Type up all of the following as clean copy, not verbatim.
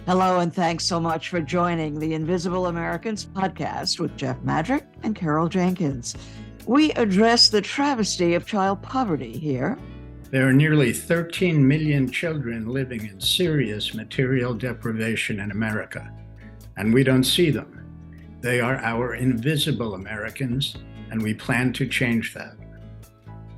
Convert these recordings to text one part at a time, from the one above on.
Hello, and thanks so much for joining the Invisible Americans podcast with Jeff Madrick and Carol Jenkins. We address the travesty of child poverty here. There are nearly 13 million children living in serious material deprivation in America, and we don't see them. They are our invisible Americans, and we plan to change that.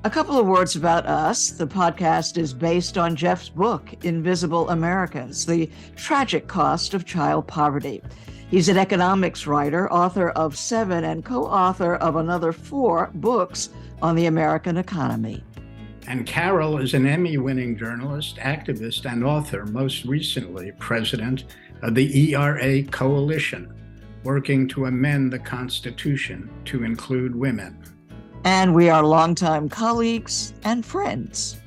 A couple of words about us. The podcast is based on Jeff's book, Invisible Americans, The Tragic Cost of Child Poverty. He's an economics writer, author of 7, and co-author of another 4 books on the American economy. And Carol is an Emmy-winning journalist, activist, and author, most recently president of the ERA Coalition, working to amend the Constitution to include women. And we are longtime colleagues and friends.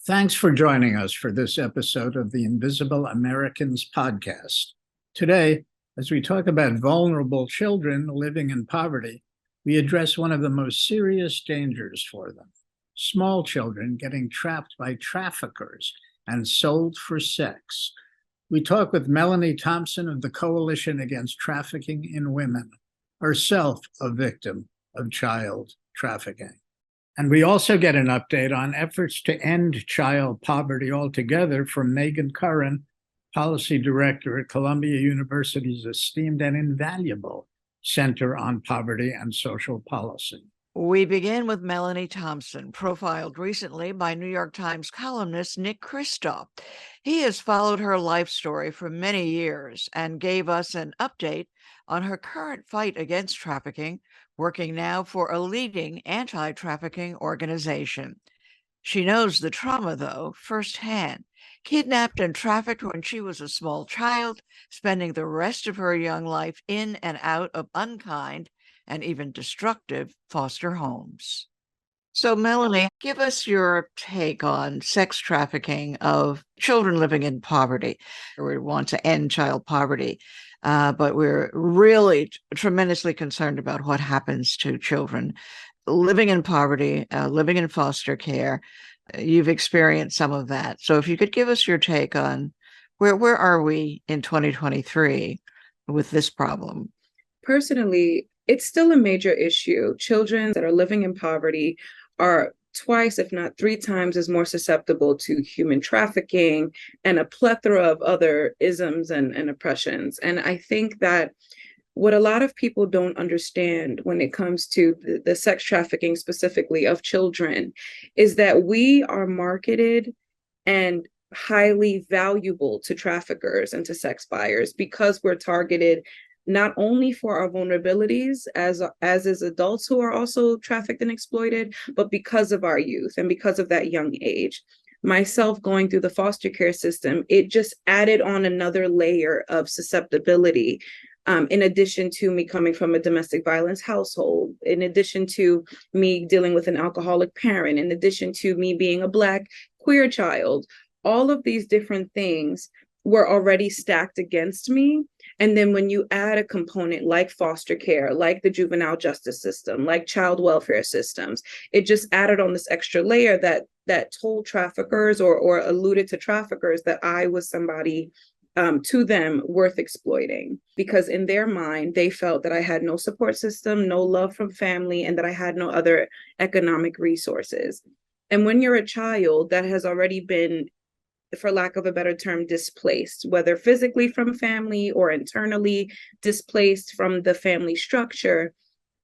Thanks for joining us for this episode of the Invisible Americans podcast. Today, as we talk about vulnerable children living in poverty, we address one of the most serious dangers for them: small children getting trapped by traffickers and sold for sex. We talk with Melanie Thompson of the Coalition Against Trafficking in Women, herself a victim of child trafficking. And we also get an update on efforts to end child poverty altogether from Megan Curran, Policy Director at Columbia University's esteemed and invaluable Center on Poverty and Social Policy. We begin with Melanie Thompson, profiled recently by New York Times columnist Nick Kristof. He has followed her life story for many years and gave us an update on her current fight against trafficking, working now for a leading anti-trafficking organization. She knows the trauma, though, firsthand. Kidnapped and trafficked when she was a small child, spending the rest of her young life in and out of unkind and even destructive foster homes. So, Melanie, give us your take on sex trafficking of children living in poverty. We want to end child poverty, but we're really tremendously concerned about what happens to children living in poverty, living in foster care. You've experienced some of that. So if you could give us your take on where are we in 2023 with this problem? Personally, it's still a major issue. Children that are living in poverty are twice, if not 3 times, as more susceptible to human trafficking and a plethora of other isms and oppressions. And I think that what a lot of people don't understand when it comes to the sex trafficking specifically of children is that we are marketed and highly valuable to traffickers and to sex buyers because we're targeted not only for our vulnerabilities as is adults who are also trafficked and exploited, but because of our youth and because of that young age. Myself going through the foster care system, it just added on another layer of susceptibility. In addition to me coming from a domestic violence household, in addition to me dealing with an alcoholic parent, in addition to me being a Black queer child, all of these different things were already stacked against me. And then when you add a component like foster care, like the juvenile justice system, like child welfare systems, it just added on this extra layer that told traffickers or alluded to traffickers that I was somebody to them worth exploiting, because in their mind, they felt that I had no support system, no love from family, and that I had no other economic resources. And when you're a child that has already been, for lack of a better term, displaced, whether physically from family or internally displaced from the family structure,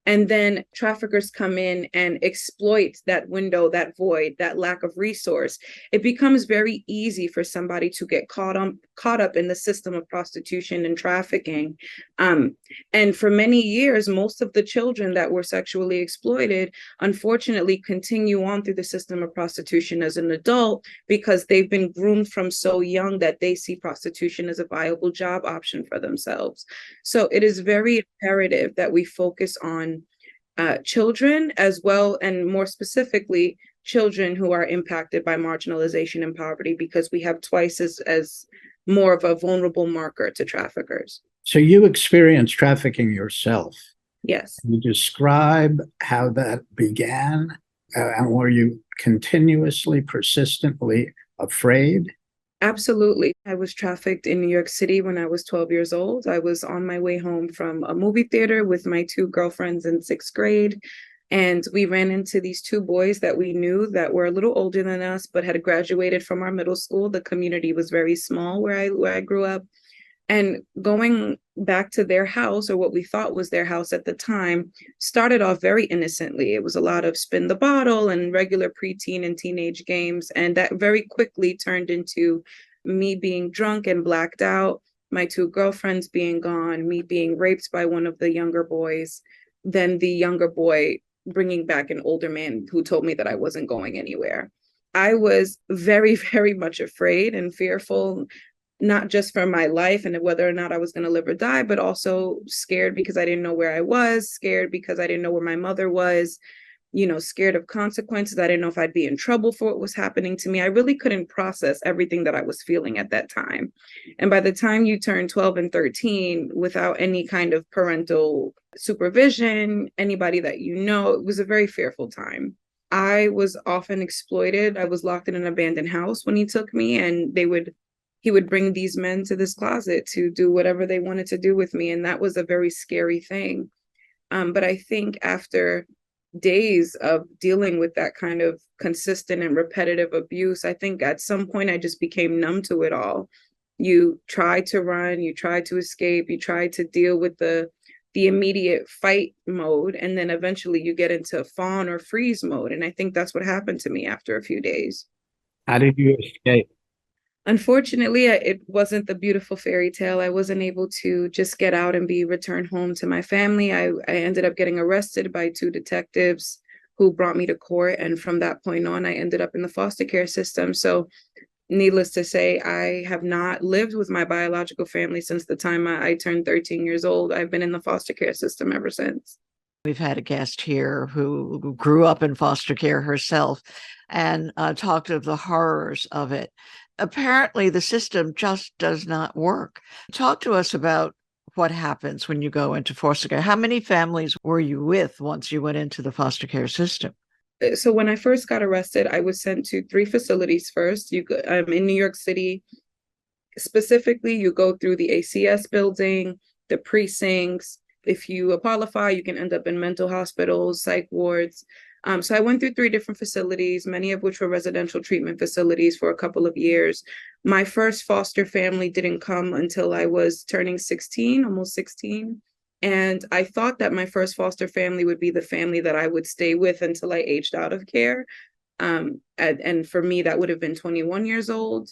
and then traffickers come in and exploit that window, that void, that lack of resource, it becomes very easy for somebody to get caught up in the system of prostitution and trafficking. And for many years, most of the children that were sexually exploited, unfortunately, continue on through the system of prostitution as an adult because they've been groomed from so young that they see prostitution as a viable job option for themselves. So it is very imperative that we focus on children as well, and more specifically, children who are impacted by marginalization and poverty, because we have twice as more of a vulnerable marker to traffickers. So you experienced trafficking yourself. Yes. Can you describe how that began And were you continuously, persistently afraid? Absolutely. I was trafficked in New York City when I was 12 years old. I was on my way home from a movie theater with my two girlfriends in sixth grade. And we ran into these two boys that we knew that were a little older than us, but had graduated from our middle school. The community was very small where I grew up. And going back to their house, or what we thought was their house at the time, started off very innocently. It was a lot of spin the bottle and regular preteen and teenage games. And that very quickly turned into me being drunk and blacked out, my two girlfriends being gone, me being raped by one of the younger boys, then the younger boy bringing back an older man who told me that I wasn't going anywhere. I was very, very much afraid and fearful, not just for my life and whether or not I was going to live or die, but also scared because I didn't know where I was, scared because I didn't know where my mother was, scared of consequences. I didn't know if I'd be in trouble for what was happening to me. I really couldn't process everything that I was feeling at that time. And by the time you turn 12 and 13, without any kind of parental supervision, anybody that it was a very fearful time. I was often exploited. I was locked in an abandoned house when he took me, and he would bring these men to this closet to do whatever they wanted to do with me. And that was a very scary thing. But I think after days of dealing with that kind of consistent and repetitive abuse, I think at some point I just became numb to it all. You try to run, you try to escape, you try to deal with the immediate fight mode, and then eventually you get into fawn or freeze mode. And I think that's what happened to me after a few days. How did you escape? Unfortunately, it wasn't the beautiful fairy tale. I wasn't able to just get out and be returned home to my family. I ended up getting arrested by two detectives who brought me to court. And from that point on, I ended up in the foster care system. So needless to say, I have not lived with my biological family since the time I turned 13 years old. I've been in the foster care system ever since. We've had a guest here who grew up in foster care herself and talked of the horrors of it. Apparently, the system just does not work. Talk to us about what happens when you go into foster care. How many families were you with once you went into the foster care system? So when I first got arrested, I was sent to 3 facilities first. In New York City, specifically, you go through the ACS building, the precincts. If you qualify, you can end up in mental hospitals, psych wards. So I went through 3 different facilities, many of which were residential treatment facilities for a couple of years. My first foster family didn't come until I was turning 16, almost 16. And I thought that my first foster family would be the family that I would stay with until I aged out of care. And for me, that would have been 21 years old.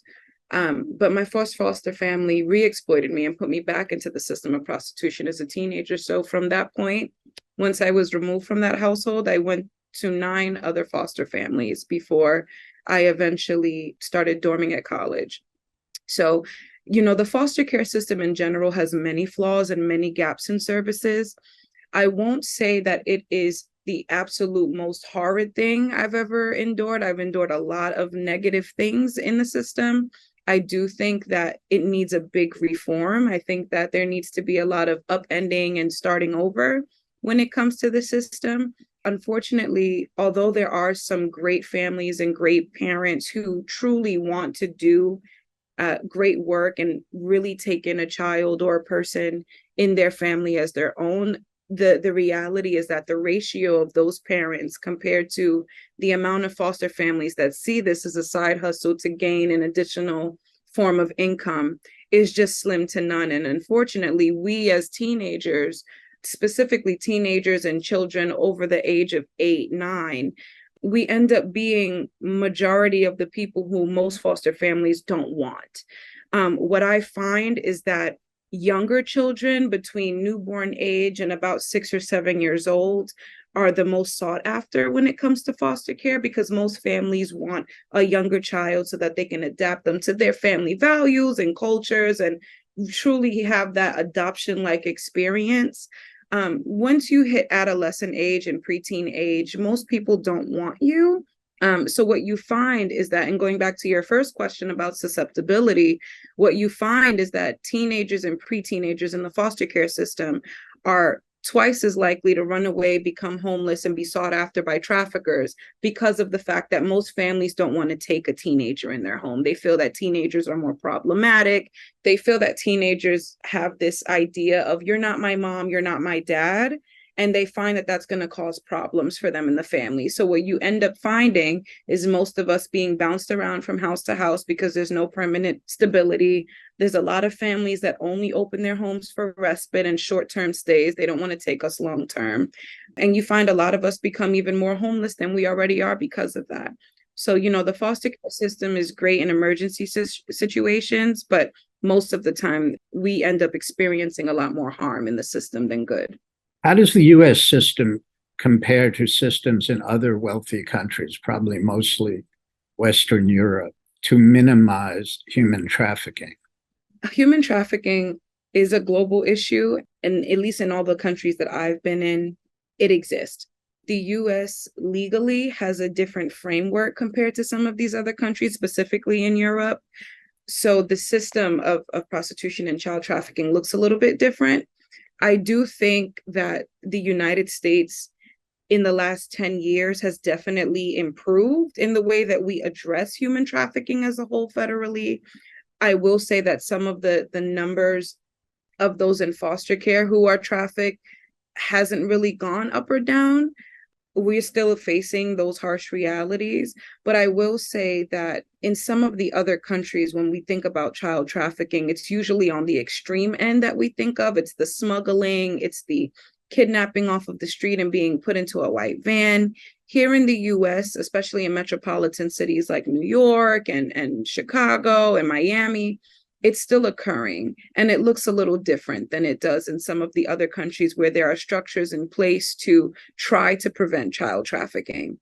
But my first foster family re-exploited me and put me back into the system of prostitution as a teenager. So from that point, once I was removed from that household, I went to 9 other foster families before I eventually started dorming at college. So, the foster care system in general has many flaws and many gaps in services. I won't say that it is the absolute most horrid thing I've ever endured. I've endured a lot of negative things in the system. I do think that it needs a big reform. I think that there needs to be a lot of upending and starting over when it comes to the system. Unfortunately, although there are some great families and great parents who truly want to do great work and really take in a child or a person in their family as their own, the reality is that the ratio of those parents compared to the amount of foster families that see this as a side hustle to gain an additional form of income is just slim to none. And unfortunately, we as teenagers, specifically teenagers and children over the age of 8, 9, we end up being majority of the people who most foster families don't want. What I find is that younger children between newborn age and about 6 or 7 years old are the most sought after when it comes to foster care, because most families want a younger child so that they can adapt them to their family values and cultures and truly have that adoption-like experience. Once you hit adolescent age and preteen age, most people don't want you. So what you find is that, and going back to your first question about susceptibility, what you find is that teenagers and pre-teenagers in the foster care system are twice as likely to run away, become homeless, and be sought after by traffickers because of the fact that most families don't want to take a teenager in their home. They feel that teenagers are more problematic. They feel that teenagers have this idea of, you're not my mom, you're not my dad. And they find that that's going to cause problems for them in the family. So what you end up finding is most of us being bounced around from house to house because there's no permanent stability. There's a lot of families that only open their homes for respite and short-term stays. They don't want to take us long-term. And you find a lot of us become even more homeless than we already are because of that. So, the foster care system is great in emergency situations, but most of the time we end up experiencing a lot more harm in the system than good. How does the U.S. system compare to systems in other wealthy countries, probably mostly Western Europe, to minimize human trafficking? Human trafficking is a global issue, and at least in all the countries that I've been in, it exists. The U.S. legally has a different framework compared to some of these other countries, specifically in Europe. So the system of prostitution and child trafficking looks a little bit different. I do think that the United States in the last 10 years has definitely improved in the way that we address human trafficking as a whole federally. I will say that some of the numbers of those in foster care who are trafficked hasn't really gone up or down. We're still facing those harsh realities. But I will say that in some of the other countries, when we think about child trafficking, it's usually on the extreme end that we think of. It's the smuggling, it's the kidnapping off of the street and being put into a white van. Here in the US, especially in metropolitan cities like New York and Chicago and Miami, it's still occurring, and it looks a little different than it does in some of the other countries where there are structures in place to try to prevent child trafficking.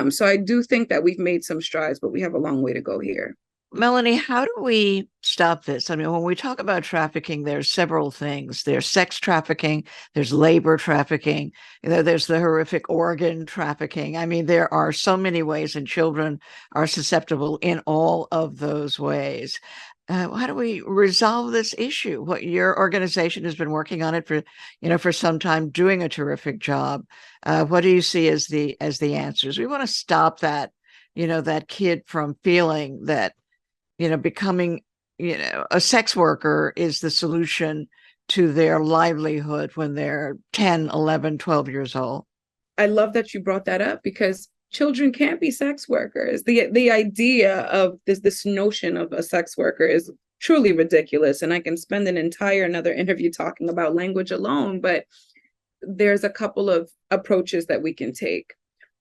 So I do think that we've made some strides, but we have a long way to go here. Melanie, how do we stop this? I mean, when we talk about trafficking, there's several things. There's sex trafficking, there's labor trafficking, there's the horrific organ trafficking. I mean, there are so many ways, and children are susceptible in all of those ways. How do we resolve this issue? What your organization has been working on it for some time, doing a terrific job. What do you see as the answers? We want to stop that, that kid from feeling that, becoming, a sex worker is the solution to their livelihood when they're 10, 11, 12 years old. I love that you brought that up because children can't be sex workers. The idea of this notion of a sex worker is truly ridiculous. And I can spend an entire another interview talking about language alone, but there's a couple of approaches that we can take.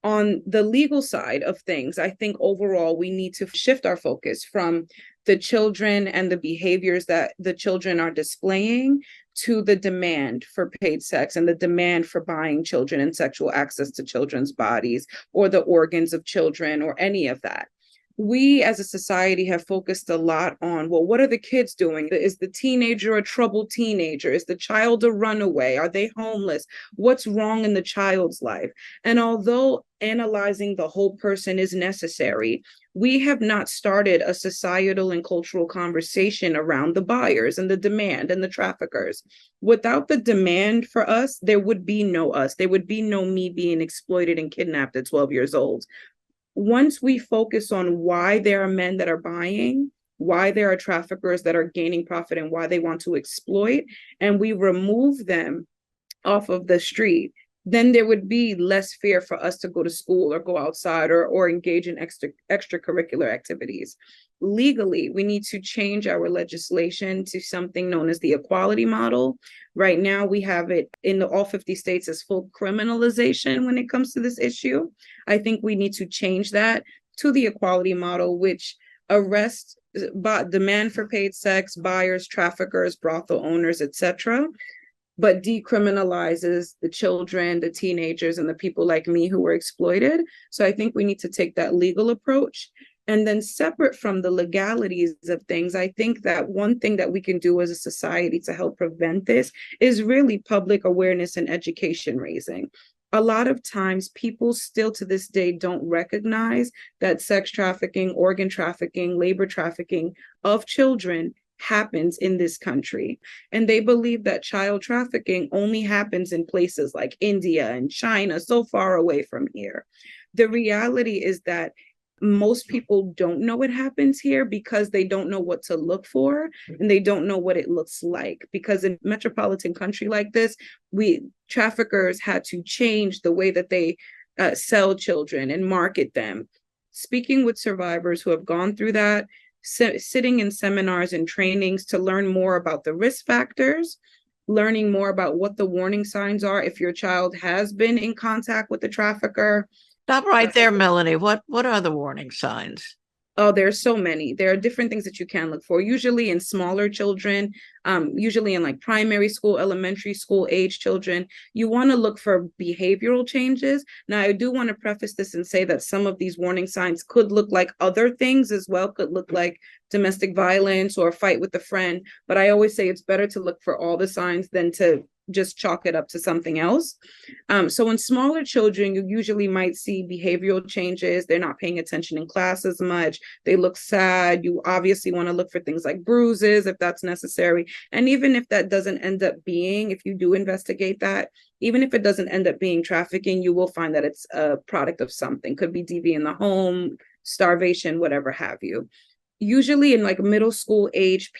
On the legal side of things, I think overall we need to shift our focus from the children and the behaviors that the children are displaying to the demand for paid sex and the demand for buying children and sexual access to children's bodies or the organs of children or any of that. We as a society have focused a lot on, well, what are the kids doing? Is the teenager a troubled teenager? Is the child a runaway? Are they homeless? What's wrong in the child's life? And although analyzing the whole person is necessary, we have not started a societal and cultural conversation around the buyers and the demand and the traffickers. Without the demand for us, there would be no us. There would be no me being exploited and kidnapped at 12 years old. Once we focus on why there are men that are buying, why there are traffickers that are gaining profit and why they want to exploit, and we remove them off of the street, then there would be less fear for us to go to school or go outside or engage in extracurricular activities. Legally, we need to change our legislation to something known as the equality model. Right now, we have it in all 50 states as full criminalization when it comes to this issue. I think we need to change that to the equality model, which arrests demand for paid sex, buyers, traffickers, brothel owners, etc., but decriminalizes the children, the teenagers, and the people like me who were exploited. So I think we need to take that legal approach. And then separate from the legalities of things, I think that one thing that we can do as a society to help prevent this is really public awareness and education raising. A lot of times people still to this day don't recognize that sex trafficking, organ trafficking, labor trafficking of children happens in this country. And they believe that child trafficking only happens in places like India and China, so far away from here. The reality is that most people don't know it happens here because they don't know what to look for and they don't know what it looks like. Because in a metropolitan country like this, traffickers had to change the way that they sell children and market them. Speaking with survivors who have gone through that, sitting in seminars and trainings to learn more about the risk factors, learning more about what the warning signs are if your child has been in contact with the trafficker. Stop right there, Melanie. What are the warning signs? Oh, there's so many. There are different things that you can look for, usually in smaller children, usually in like primary school, elementary school age children. You want to look for behavioral changes. Now, I do want to preface this and say that some of these warning signs could look like other things as well, could look like domestic violence or a fight with a friend. But I always say it's better to look for all the signs than to just chalk it up to something else. So in smaller children, you usually might see behavioral changes. They're not paying attention in class as much. They look sad. You obviously want to look for things like bruises if that's necessary. And even if that doesn't end up being, if you do investigate that, even if it doesn't end up being trafficking, you will find that it's a product of something. Could be DV in the home, starvation, whatever have you. Usually in like middle school age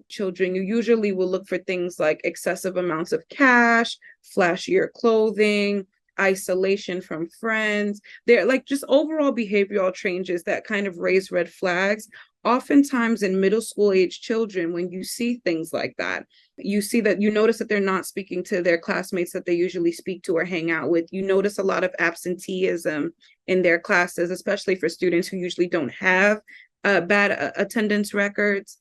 children, you usually will look for things like excessive amounts of cash, flashier clothing, isolation from friends. They're like just overall behavioral changes that kind of raise red flags. Oftentimes in middle school age children, when you see things like that, you notice that they're not speaking to their classmates that they usually speak to or hang out with. You notice a lot of absenteeism in their classes, especially for students who usually don't have bad attendance records.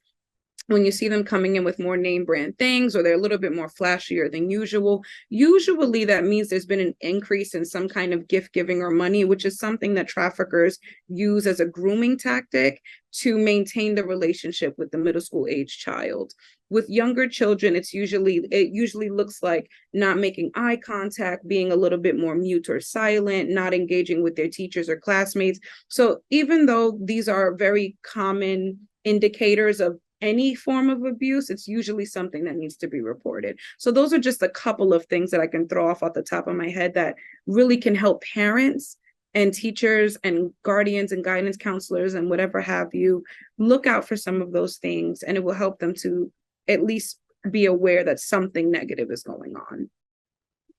When you see them coming in with more name brand things, or they're a little bit more flashier than usual, usually that means there's been an increase in some kind of gift giving or money, which is something that traffickers use as a grooming tactic to maintain the relationship with the middle school age child. With younger children, it usually looks like not making eye contact, being a little bit more mute or silent, not engaging with their teachers or classmates. So even though these are very common indicators of any form of abuse, it's usually something that needs to be reported. So those are just a couple of things that I can throw off the top of my head that really can help parents and teachers and guardians and guidance counselors and whatever have you look out for some of those things, and it will help them to at least be aware that something negative is going on.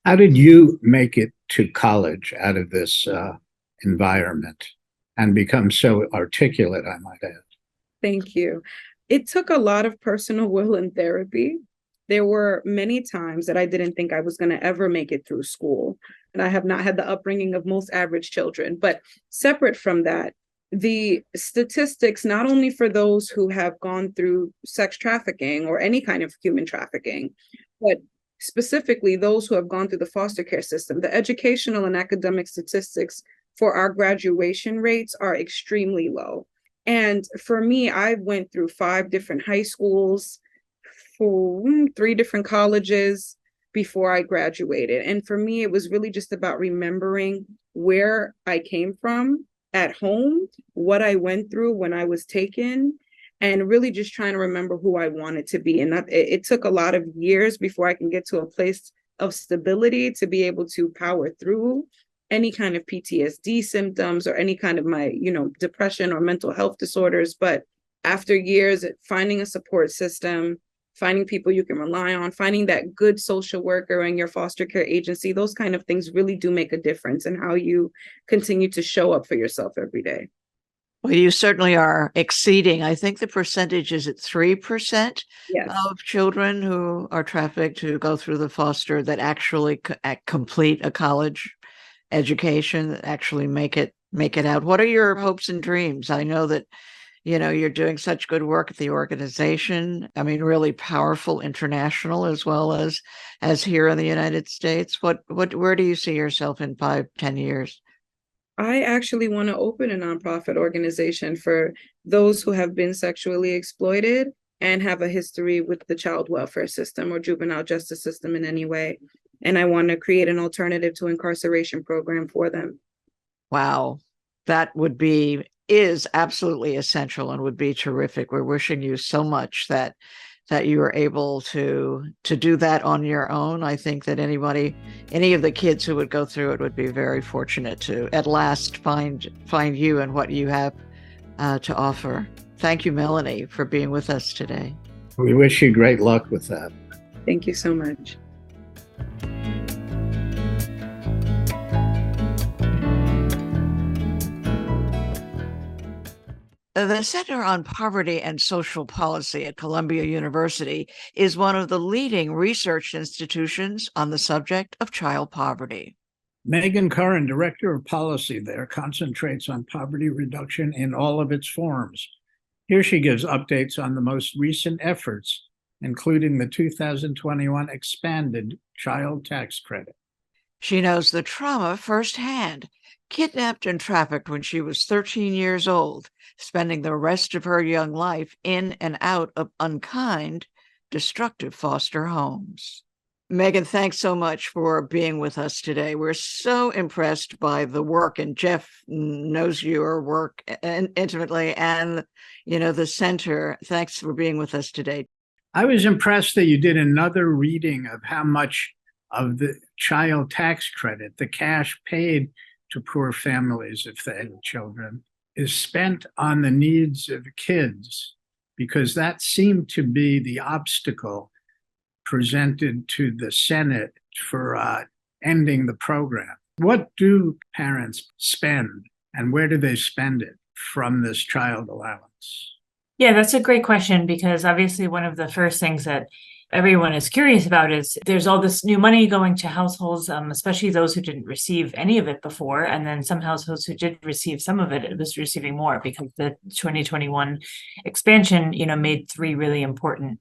How did you make it to college out of this environment and become so articulate, I might add? Thank you. It took a lot of personal will and therapy. There were many times that I didn't think I was going to ever make it through school. And I have not had the upbringing of most average children. But separate from that, the statistics, not only for those who have gone through sex trafficking or any kind of human trafficking, but specifically those who have gone through the foster care system, the educational and academic statistics for our graduation rates are extremely low. And for me, I went through 5 different high schools, 3 different colleges before I graduated. And for me, it was really just about remembering where I came from at home, what I went through when I was taken, and really just trying to remember who I wanted to be. And it took a lot of years before I can get to a place of stability to be able to power through any kind of PTSD symptoms or any kind of my, depression or mental health disorders. But after years, finding a support system, finding people you can rely on, finding that good social worker in your foster care agency, those kind of things really do make a difference in how you continue to show up for yourself every day. Well, you certainly are exceeding. I think the percentage is at 3% Yes. of children who are trafficked who go through the foster that actually complete a college education, that actually make it out. What are your hopes and dreams? I know that you're doing such good work at the organization. I mean, really powerful international as well as here in the United States. Where do you see yourself in 5-10 years? I actually want to open a nonprofit organization for those who have been sexually exploited and have a history with the child welfare system or juvenile justice system in any way. And I want to create an alternative to incarceration program for them. Wow, that would be is absolutely essential and would be terrific. We're wishing you so much that you were able to do that on your own. I think that any of the kids who would go through it would be very fortunate to at last find you and what you have to offer. Thank you, Melanie, for being with us today. We wish you great luck with that. Thank you so much. The Center on Poverty and Social Policy at Columbia University is one of the leading research institutions on the subject of child poverty. Megan Curran, Director of Policy there, concentrates on poverty reduction in all of its forms. Here she gives updates on the most recent efforts, including the 2021 expanded child tax credit. She knows the trauma firsthand. Kidnapped and trafficked when she was 13 years old, spending the rest of her young life in and out of unkind, destructive foster homes. Megan, thanks so much for being with us today. We're so impressed by the work, and Jeff knows your work intimately, and the center. Thanks for being with us today. I was impressed that you did another reading of how much of the child tax credit, the cash paid to poor families if they have children, is spent on the needs of kids, because that seemed to be the obstacle presented to the Senate for ending the program. What do parents spend, and where do they spend it from this child allowance? Yeah, that's a great question, because obviously one of the first things that everyone is curious about is there's all this new money going to households, especially those who didn't receive any of it before. And then some households who did receive some of it was receiving more, because the 2021 expansion, made three really important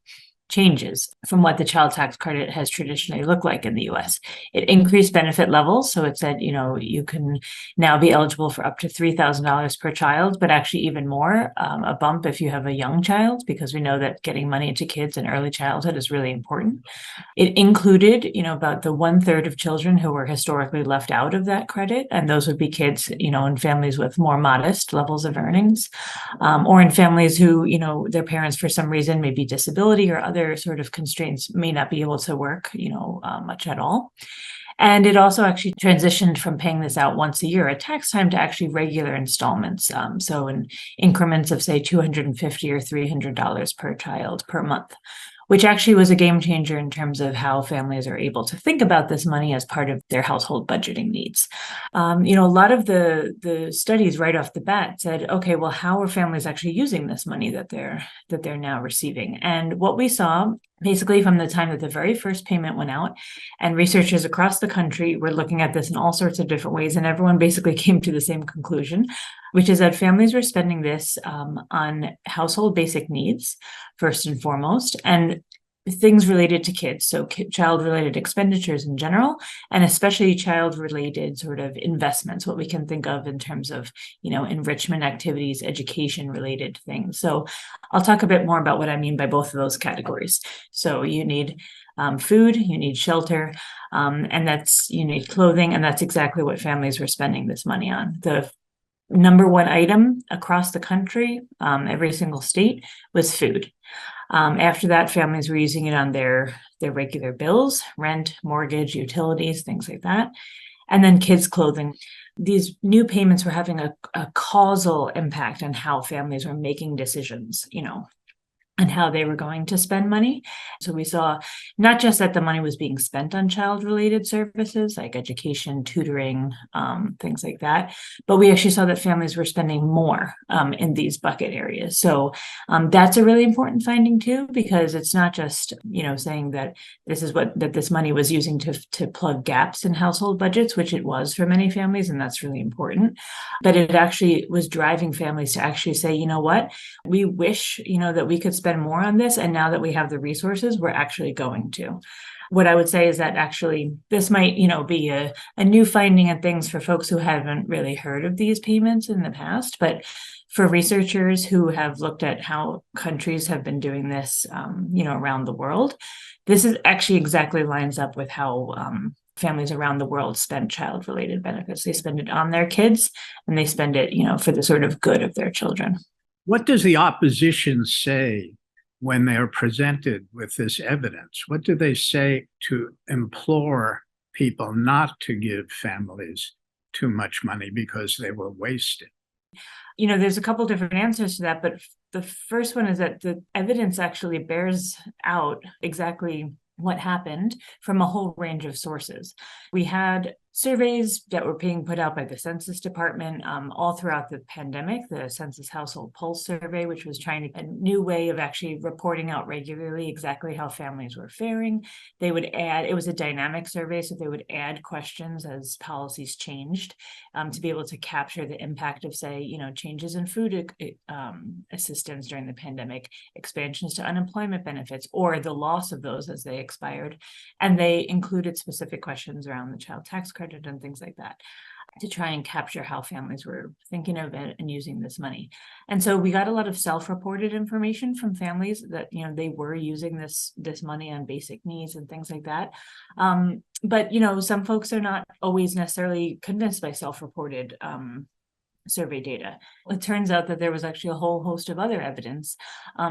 changes from what the child tax credit has traditionally looked like in the US. It increased benefit levels. So it said, you can now be eligible for up to $3,000 per child, but actually even more, a bump if you have a young child, because we know that getting money into kids in early childhood is really important. It included, about the 1/3 of children who were historically left out of that credit. And those would be kids, in families with more modest levels of earnings, or in families who, their parents, for some reason, maybe disability or other sort of constraints, may not be able to work, much at all. And it also actually transitioned from paying this out once a year at tax time to actually regular installments. So in increments of, say, $250 or $300 per child per month, which actually was a game changer in terms of how families are able to think about this money as part of their household budgeting needs. A lot of the studies right off the bat said, okay, well, how are families actually using this money that they're now receiving? And what we saw, basically from the time that the very first payment went out, and researchers across the country were looking at this in all sorts of different ways, and everyone basically came to the same conclusion, which is that families were spending this on household basic needs, first and foremost, and things related to kids, so child-related expenditures in general, and especially child-related sort of investments, what we can think of in terms of, enrichment activities, education-related things. So I'll talk a bit more about what I mean by both of those categories. So you need food, you need shelter, and you need clothing, and that's exactly what families were spending this money on. The number one item across the country, every single state, was food. After that, families were using it on their regular bills, rent, mortgage, utilities, things like that. And then kids' clothing. These new payments were having a causal impact on how families were making decisions, and how they were going to spend money. So we saw not just that the money was being spent on child-related services like education, tutoring, things like that, but we actually saw that families were spending more in these bucket areas. So that's a really important finding too, because it's not just, saying that this money was using to plug gaps in household budgets, which it was for many families, and that's really important. But it actually was driving families to actually say, you know what, we wish, that we could spend more on this, and now that we have the resources, we're actually going to. What I would say is that actually this might, be a new finding and things for folks who haven't really heard of these payments in the past, but for researchers who have looked at how countries have been doing this, around the world, this is actually exactly lines up with how families around the world spend child-related benefits. They spend it on their kids, and they spend it, for the sort of good of their children. What does the opposition say when they're presented with this evidence? What do they say to implore people not to give families too much money because they will waste it? There's a couple different answers to that, but the first one is that the evidence actually bears out exactly what happened from a whole range of sources. We had surveys that were being put out by the Census Department all throughout the pandemic, the Census Household Pulse Survey, which was trying a new way of actually reporting out regularly exactly how families were faring. They would add, it was a dynamic survey, so they would add questions as policies changed to be able to capture the impact of, say, changes in food assistance during the pandemic, expansions to unemployment benefits, or the loss of those as they expired. And they included specific questions around the child tax credit and things like that to try and capture how families were thinking of it and using this money. And so we got a lot of self-reported information from families that, they were using this money on basic needs and things like that. But, some folks are not always necessarily convinced by self-reported survey data. It turns out that there was actually a whole host of other evidence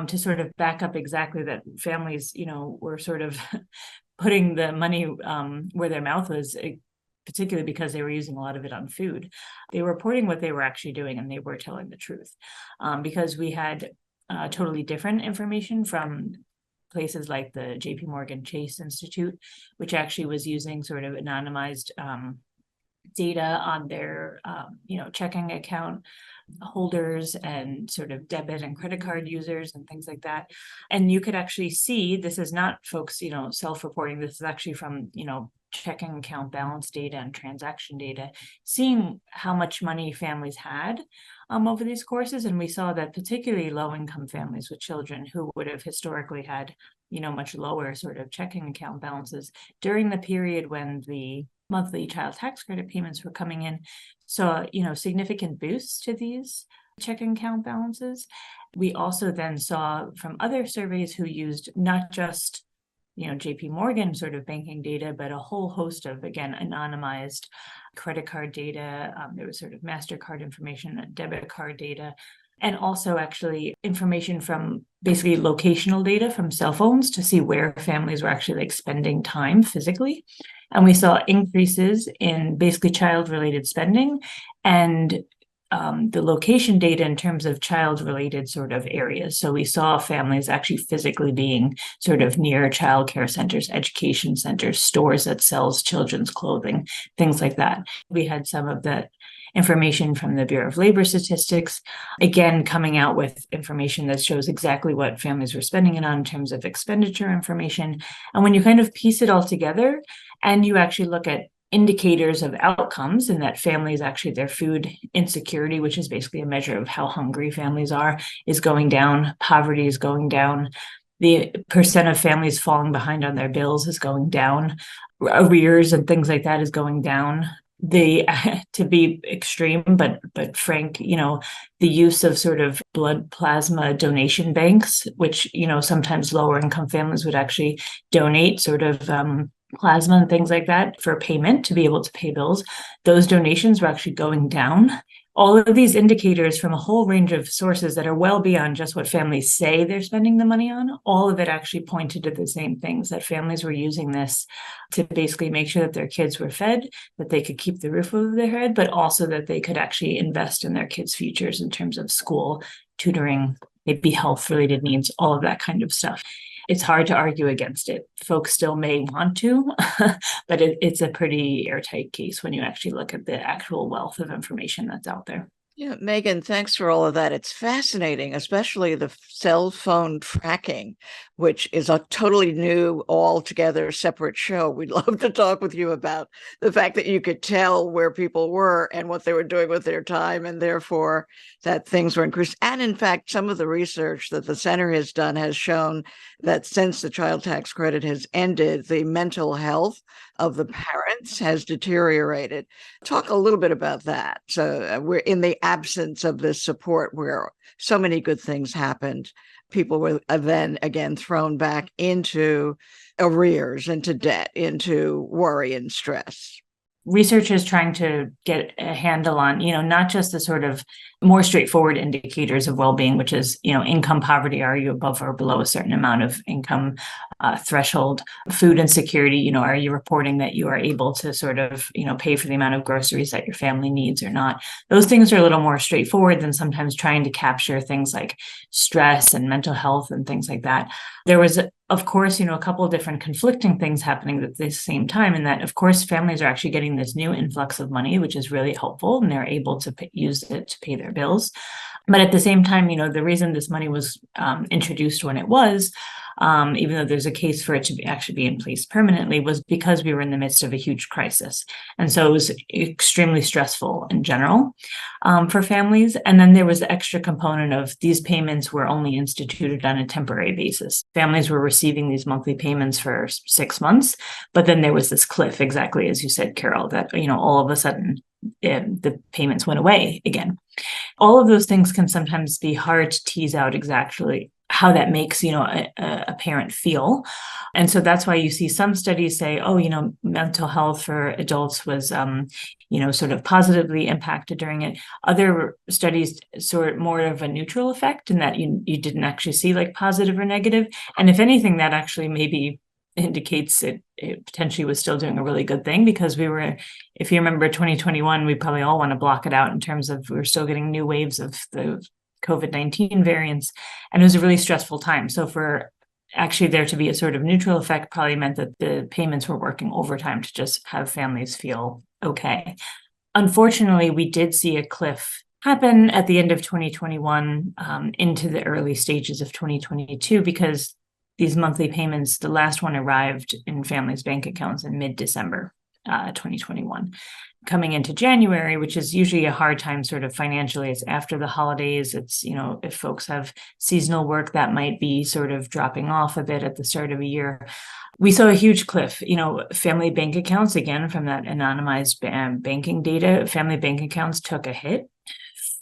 to sort of back up exactly that families, were sort of putting the money where their mouth was, particularly because they were using a lot of it on food. They were reporting what they were actually doing, and they were telling the truth. Because we had totally different information from places like the JP Morgan Chase Institute, which actually was using sort of anonymized data on their checking account holders and sort of debit and credit card users and things like that. And you could actually see, this is not folks self-reporting, this is actually from checking account balance data and transaction data, seeing how much money families had over these courses. And we saw that particularly low-income families with children who would have historically had much lower sort of checking account balances during the period when the monthly child tax credit payments were coming in, saw significant boosts to these checking account balances. We also then saw from other surveys who used not just JP Morgan sort of banking data, but a whole host of, again, anonymized credit card data. There was sort of MasterCard information, debit card data, and also actually information from basically locational data from cell phones to see where families were actually spending time physically. And we saw increases in basically child-related spending and the location data in terms of child-related sort of areas. So we saw families actually physically being sort of near childcare centers, education centers, stores that sells children's clothing, things like that. We had some of that information from the Bureau of Labor Statistics, again, coming out with information that shows exactly what families were spending it on in terms of expenditure information. And when you kind of piece it all together and you actually look at indicators of outcomes, and that families actually, their food insecurity, which is basically a measure of how hungry families are, is going down. Poverty is going down. The percent of families falling behind on their bills is going down. Arrears and things like that is going down. To be extreme, but frank, the use of sort of blood plasma donation banks, which, sometimes lower income families would actually donate sort of plasma and things like that for payment to be able to pay bills. Those donations were actually going down. All of these indicators from a whole range of sources that are well beyond just what families say they're spending the money on, all of it actually pointed to the same things, that families were using this to basically make sure that their kids were fed, that they could keep the roof over their head, but also that they could actually invest in their kids' futures in terms of school, tutoring, maybe health-related needs, all of that kind of stuff. It's hard to argue against it. Folks still may want to, but it's a pretty airtight case when you actually look at the actual wealth of information that's out there. Yeah, Megan, thanks for all of that. It's fascinating, especially the cell phone tracking, which is a totally new, altogether separate show. We'd love to talk with you about the fact that you could tell where people were and what they were doing with their time, and therefore that things were increased. And in fact, some of the research that the center has done has shown that since the child tax credit has ended, the mental health of the parents has deteriorated. Talk a little bit about that. So we're in the absence of this support where so many good things happened. People were then again thrown back into arrears, into debt, into worry and stress. Research is trying to get a handle on, not just the sort of more straightforward indicators of well-being, which is, income poverty, are you above or below a certain amount of income threshold, food insecurity, are you reporting that you are able to sort of, pay for the amount of groceries that your family needs or not? Those things are a little more straightforward than sometimes trying to capture things like stress and mental health and things like that. There was, of course, a couple of different conflicting things happening at the same time, and that, of course, families are actually getting this new influx of money, which is really helpful, and they're able to use it to pay their bills. But at the same time, the reason this money was introduced when it was, even though there's a case for it to actually be in place permanently, was because we were in the midst of a huge crisis. And so it was extremely stressful in general for families. And then there was the extra component of these payments were only instituted on a temporary basis. Families were receiving these monthly payments for 6 months, but then there was this cliff, exactly as you said, Carol, that, all of a sudden the payments went away again. All of those things can sometimes be hard to tease out exactly how that makes, a parent feel. And so that's why you see some studies say, mental health for adults was, sort of positively impacted during it. Other studies sort of more of a neutral effect in that you didn't actually see like positive or negative. And if anything, that actually maybe indicates it potentially was still doing a really good thing, because we were, if you remember 2021, we probably all want to block it out in terms of we're still getting new waves of the COVID-19 variants, and it was a really stressful time. So for actually there to be a sort of neutral effect probably meant that the payments were working overtime to just have families feel okay. Unfortunately, we did see a cliff happen at the end of 2021 into the early stages of 2022, because these monthly payments, the last one arrived in families' bank accounts in mid-December 2021. Coming into January, which is usually a hard time sort of financially, it's after the holidays. It's, if folks have seasonal work, that might be sort of dropping off a bit at the start of a year. We saw a huge cliff, family bank accounts, again, from that anonymized banking data, family bank accounts took a hit.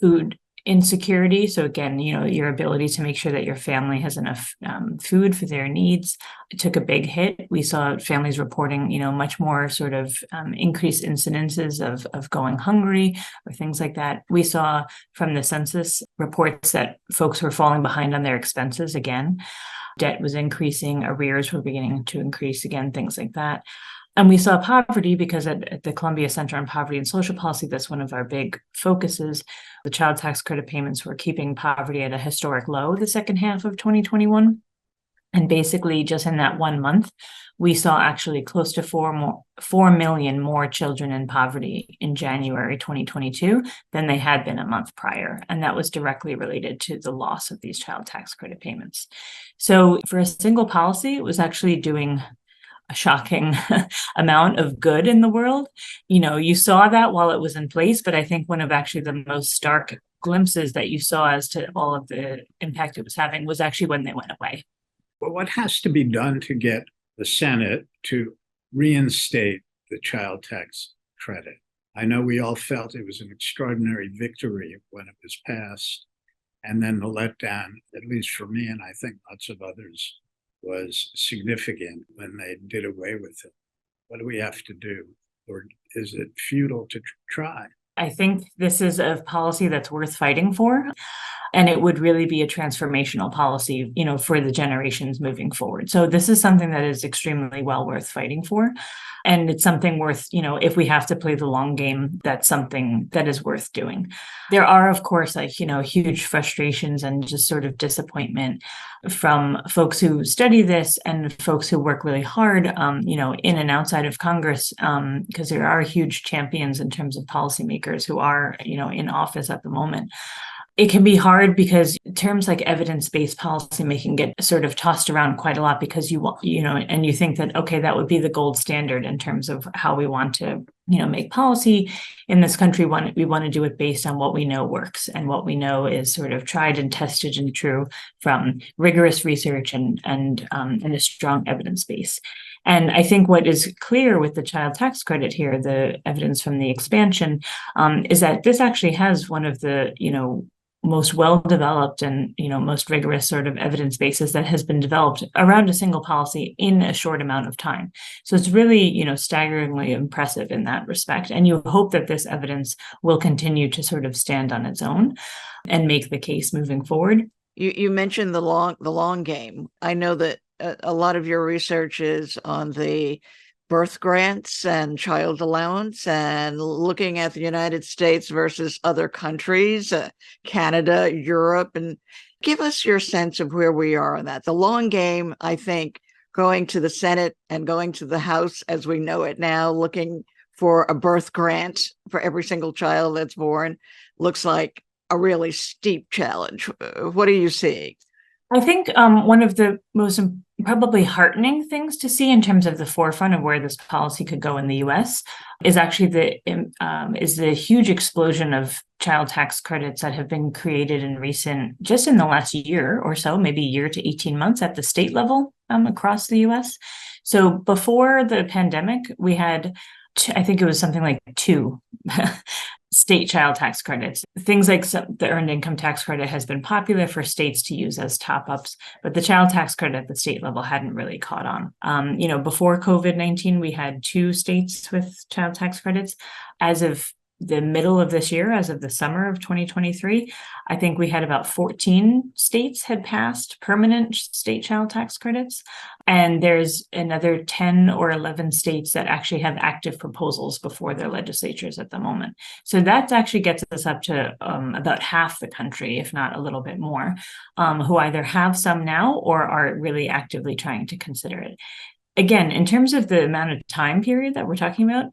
Food insecurity. So again, your ability to make sure that your family has enough food for their needs, it took a big hit. We saw families reporting, much more sort of increased incidences of going hungry or things like that. We saw from the census reports that folks were falling behind on their expenses again. Debt was increasing, arrears were beginning to increase again, things like that. And we saw poverty because at the Columbia Center on Poverty and Social Policy, that's one of our big focuses. The child tax credit payments were keeping poverty at a historic low the second half of 2021. And basically just in that 1 month, we saw actually close to 4 million more children in poverty in January 2022 than they had been a month prior. And that was directly related to the loss of these child tax credit payments. So for a single policy, it was actually doing a shocking amount of good in the world. You saw that while it was in place, but I think one of actually the most stark glimpses that you saw as to all of the impact it was having was actually when they went away. Well, what has to be done to get the Senate to reinstate the child tax credit? I know we all felt it was an extraordinary victory when it was passed, and then the letdown, at least for me, and I think lots of others, was significant when they did away with it. What do we have to do? Or is it futile to try? I think this is a policy that's worth fighting for. And it would really be a transformational policy, for the generations moving forward. So this is something that is extremely well worth fighting for. And it's something worth, if we have to play the long game, that's something that is worth doing. There are, of course, huge frustrations and just sort of disappointment from folks who study this and folks who work really hard, in and outside of Congress, because there are huge champions in terms of policymakers who are, in office at the moment. It can be hard because terms like evidence-based policymaking get sort of tossed around quite a lot because and you think that, okay, that would be the gold standard in terms of how we want to, make policy in this country. We want to do it based on what we know works and what we know is sort of tried and tested and true from rigorous research and a strong evidence base. And I think what is clear with the child tax credit here, the evidence from the expansion, is that this actually has one of the, most well-developed and, most rigorous sort of evidence bases that has been developed around a single policy in a short amount of time. So it's really, staggeringly impressive in that respect. And you hope that this evidence will continue to sort of stand on its own and make the case moving forward. You mentioned the long game. I know that a lot of your research is on the birth grants and child allowance and looking at the United States versus other countries, Canada, Europe, and give us your sense of where we are on that. The long game, I think, going to the Senate and going to the House as we know it now, looking for a birth grant for every single child that's born, looks like a really steep challenge. What are you seeing? I think one of the most probably heartening things to see in terms of the forefront of where this policy could go in the U.S. is actually the huge explosion of child tax credits that have been created just in the last year or so, maybe a year to 18 months at the state level across the U.S. So before the pandemic, we had, I think it was something like 2 state child tax credits. Things like the earned income tax credit has been popular for states to use as top-ups, but the child tax credit at the state level hadn't really caught on. Before COVID-19, we had 2 states with child tax credits. As of the middle of this year, as of the summer of 2023, I think we had about 14 states had passed permanent state child tax credits. And there's another 10 or 11 states that actually have active proposals before their legislatures at the moment. So that actually gets us up to about half the country, if not a little bit more, who either have some now or are really actively trying to consider it. Again, in terms of the amount of time period that we're talking about,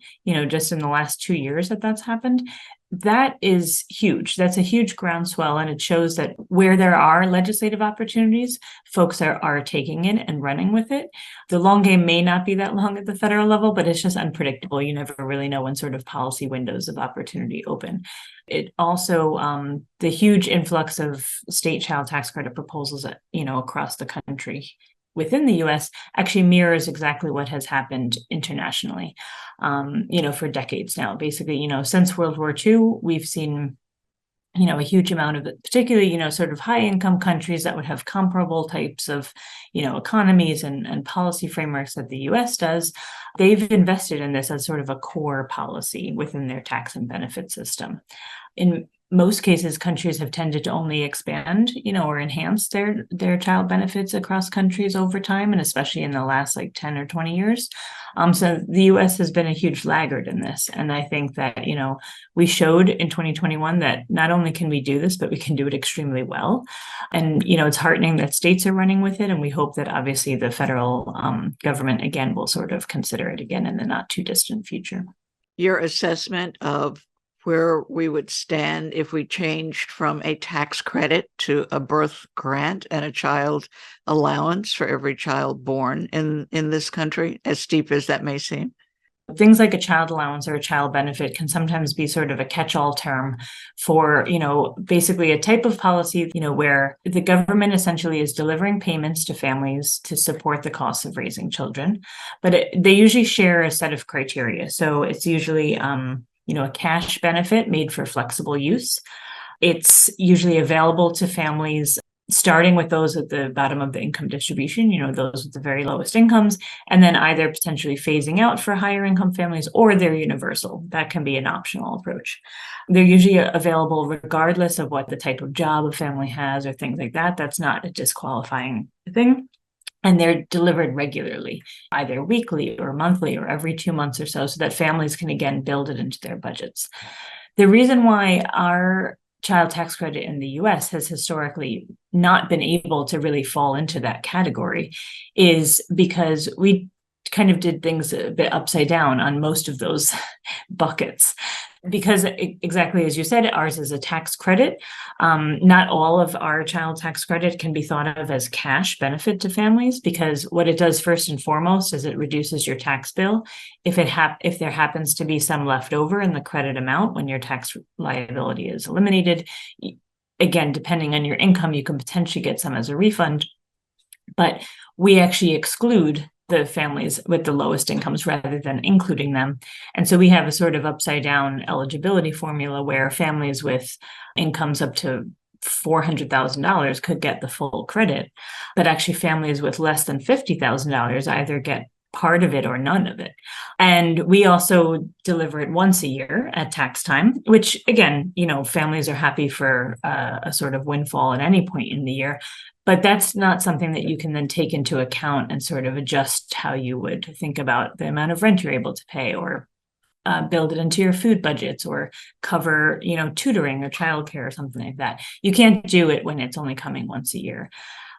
just in the last 2 years that's happened, that is huge. That's a huge groundswell, and it shows that where there are legislative opportunities, folks are taking it and running with it. The long game may not be that long at the federal level, but it's just unpredictable. You never really know when sort of policy windows of opportunity open. It also, the huge influx of state child tax credit proposals, across the country within the US actually mirrors exactly what has happened internationally, for decades now. Basically, since World War II, we've seen, a huge amount of it, particularly, sort of high income countries that would have comparable types of, economies and policy frameworks that the US does. They've invested in this as sort of a core policy within their tax and benefit system. In most cases, countries have tended to only expand, or enhance their child benefits across countries over time, and especially in the last 10 or 20 years. So the US has been a huge laggard in this. And I think that, we showed in 2021 that not only can we do this, but we can do it extremely well. And, it's heartening that states are running with it. And we hope that obviously the federal government, again, will sort of consider it again in the not too distant future. Your assessment of where we would stand if we changed from a tax credit to a birth grant and a child allowance for every child born in this country, as steep as that may seem? Things like a child allowance or a child benefit can sometimes be sort of a catch-all term for, basically a type of policy, where the government essentially is delivering payments to families to support the costs of raising children. But they usually share a set of criteria. So it's usually, a cash benefit made for flexible use. It's usually available to families, starting with those at the bottom of the income distribution, those with the very lowest incomes, and then either potentially phasing out for higher income families, or they're universal. That can be an optional approach. They're usually available regardless of what the type of job a family has or things like that. That's not a disqualifying thing. And they're delivered regularly, either weekly or monthly or every 2 months or so that families can, again, build it into their budgets. The reason why our child tax credit in the US has historically not been able to really fall into that category is because we kind of did things a bit upside down on most of those buckets. Because exactly as you said, ours is a tax credit. Not all of our child tax credit can be thought of as cash benefit to families, because what it does first and foremost is it reduces your tax bill. If there happens to be some left over in the credit amount when your tax liability is eliminated, again, depending on your income, you can potentially get some as a refund. But we actually exclude the families with the lowest incomes rather than including them. And so we have a sort of upside down eligibility formula where families with incomes up to $400,000 could get the full credit, but actually families with less than $50,000 either get part of it or none of it. And we also deliver it once a year at tax time, which again, families are happy for a sort of windfall at any point in the year. But that's not something that you can then take into account and sort of adjust how you would think about the amount of rent you're able to pay, or build it into your food budgets, or cover, tutoring or childcare or something like that. You can't do it when it's only coming once a year.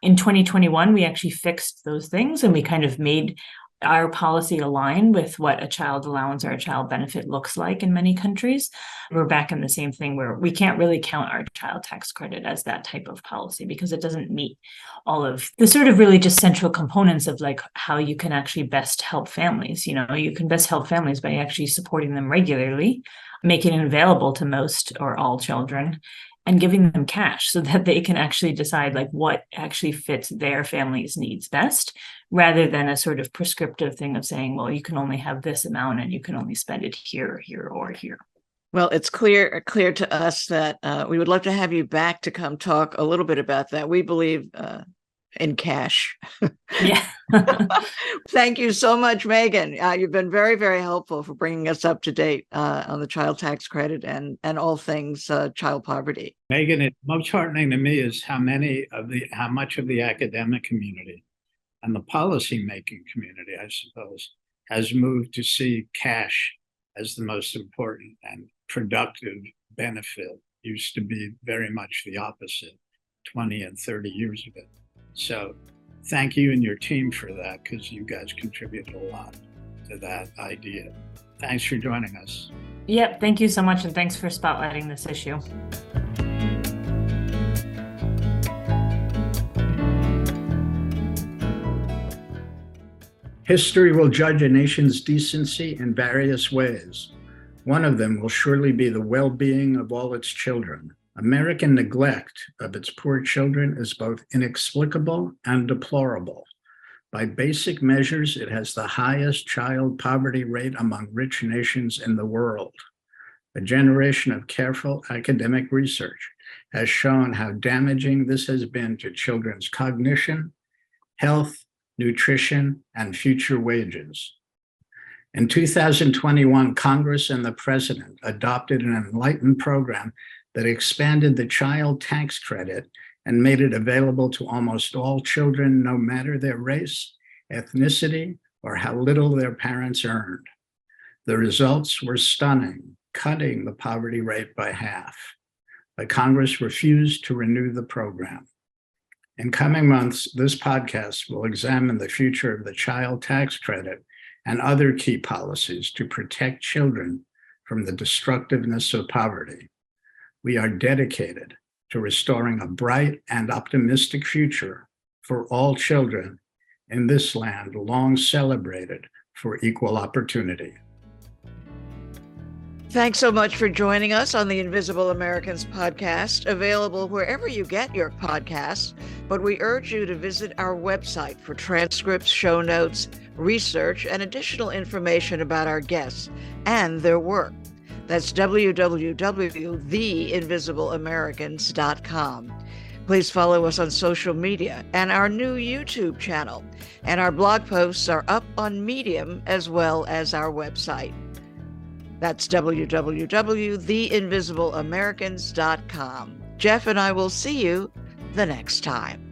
In 2021, we actually fixed those things, and we kind of made our policy align with what a child allowance or a child benefit looks like in many countries. We're back in the same thing where we can't really count our child tax credit as that type of policy because it doesn't meet all of the sort of really just central components of like how you can actually best help families. You can best help families by actually supporting them regularly, making it available to most or all children, and giving them cash so that they can actually decide like what actually fits their family's needs best, rather than a sort of prescriptive thing of saying, well, you can only have this amount and you can only spend it here, here, or here. Well, it's clear to us that we would love to have you back to come talk a little bit about that. We believe in cash. Yeah. Thank you so much, Megan. You've been very, very helpful for bringing us up to date on the child tax credit and all things child poverty. Megan, it's most heartening to me is how much of the academic community and the policy-making community, I suppose, has moved to see cash as the most important and productive benefit. Used to be very much the opposite 20 and 30 years ago. So thank you and your team for that, because you guys contributed a lot to that idea. Thanks for joining us. Yep, thank you so much, and thanks for spotlighting this issue. History will judge a nation's decency in various ways. One of them will surely be the well-being of all its children. American neglect of its poor children is both inexplicable and deplorable. By basic measures, it has the highest child poverty rate among rich nations in the world. A generation of careful academic research has shown how damaging this has been to children's cognition, health, nutrition, and future wages. In 2021, Congress and the President adopted an enlightened program that expanded the child tax credit and made it available to almost all children, no matter their race, ethnicity, or how little their parents earned. The results were stunning, cutting the poverty rate by half. But Congress refused to renew the program. In coming months, this podcast will examine the future of the child tax credit and other key policies to protect children from the destructiveness of poverty. We are dedicated to restoring a bright and optimistic future for all children in this land long celebrated for equal opportunity. Thanks so much for joining us on the Invisible Americans podcast, available wherever you get your podcasts. But we urge you to visit our website for transcripts, show notes, research, and additional information about our guests and their work. That's www.theinvisibleamericans.com. Please follow us on social media and our new YouTube channel. And our blog posts are up on Medium as well as our website. That's www.theinvisibleamericans.com. Jeff and I will see you the next time.